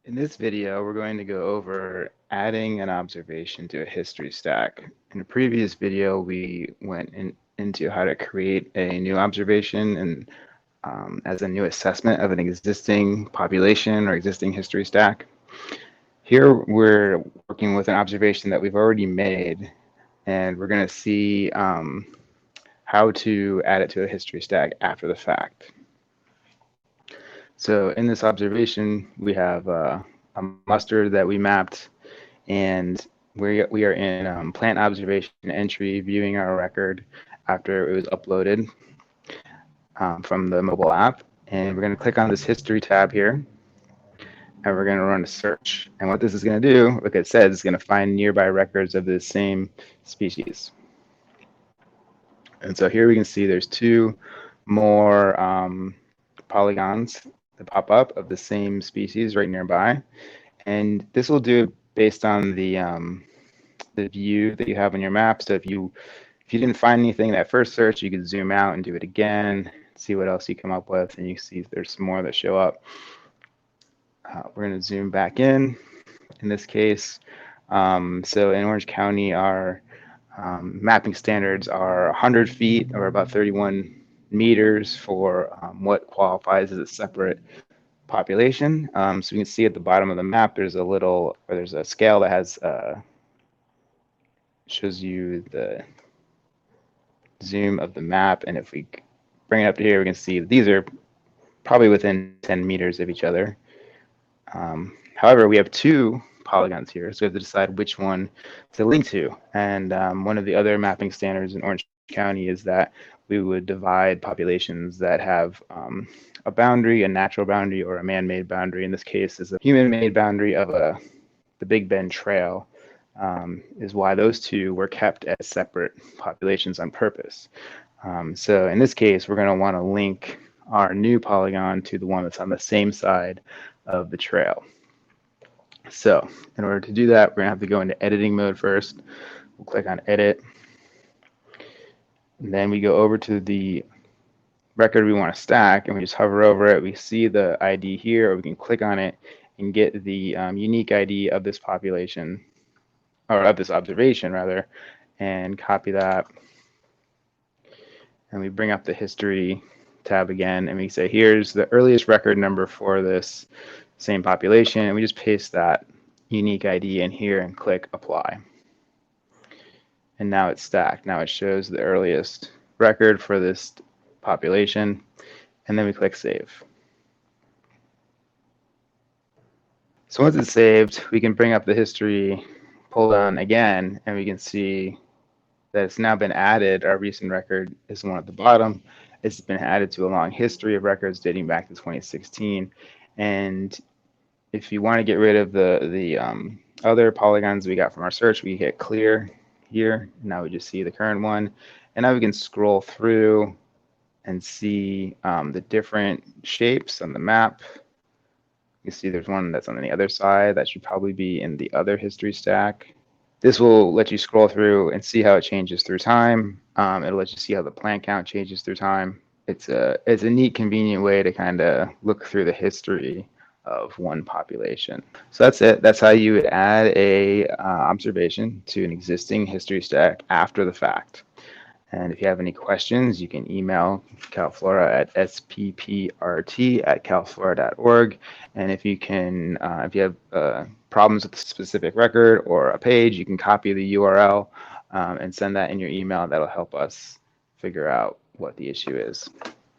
In this video, we're going to go over adding an observation to a history stack. In a previous video, we went into how to create a new observation and as a new assessment of an existing population or existing history stack. Here, we're working with an observation that we've already made, and we're going to see how to add it to a history stack after the fact. So in this observation, we have a mustard that we mapped, and we are in plant observation entry, viewing our record after it was uploaded from the mobile app. And we're going to click on this history tab here, and we're going to run a search. And what this is going to do, like it says, it's going to find nearby records of the same species. And so here we can see there's two more polygons that pop up of the same species right nearby. And this will do it based on the view that you have on your map. So if you didn't find anything in that first search, you could zoom out and do it again, see what else you come up with, and you see there's some more that show up. We're going to zoom back in this case. So in Orange County, our mapping standards are 100 feet, or about 31 meters, for what qualifies as a separate population. So you can see at the bottom of the map, there's a scale that has shows you the zoom of the map, and if we bring it up to here, we can see these are probably within 10 meters of each other. However, we have two polygons here, so we have to decide which one to link to. And one of the other mapping standards in Orange County is that we would divide populations that have a boundary, a natural boundary, or a man-made boundary. In this case, is a human-made boundary of the Big Bend Trail. Is why those two were kept as separate populations on purpose. So in this case, we're going to want to link our new polygon to the one that's on the same side of the trail. So in order to do that, we're going to have to go into editing mode first. We'll click on edit. And then we go over to the record we want to stack, and we just hover over it. We see the ID here, or we can click on it and get the unique ID of this population, or of this observation rather, and copy that. And we bring up the history tab again, and we say, here's the earliest record number for this same population, and we just paste that unique ID in here and click apply. And now it's stacked. Now it shows the earliest record for this population, and then we click save. So once it's saved, we can bring up the history pull down again, and we can see that it's now been added. Our recent record is the one at the bottom. It's been added to a long history of records dating back to 2016. And if you want to get rid of the other polygons we got from our search, we hit clear here. Now we just see the current one. And now we can scroll through and see the different shapes on the map. You see there's one that's on the other side. That should probably be in the other history stack. This will let you scroll through and see how it changes through time. It'll let you see how the plant count changes through time. It's a neat, convenient way to kind of look through the history of one population. So that's it. That's how you would add a observation to an existing history stack after the fact. And if you have any questions, you can email Calflora at spprt@calflora.org. And if you have problems with a specific record or a page, you can copy the URL and send that in your email. That'll help us figure out what the issue is.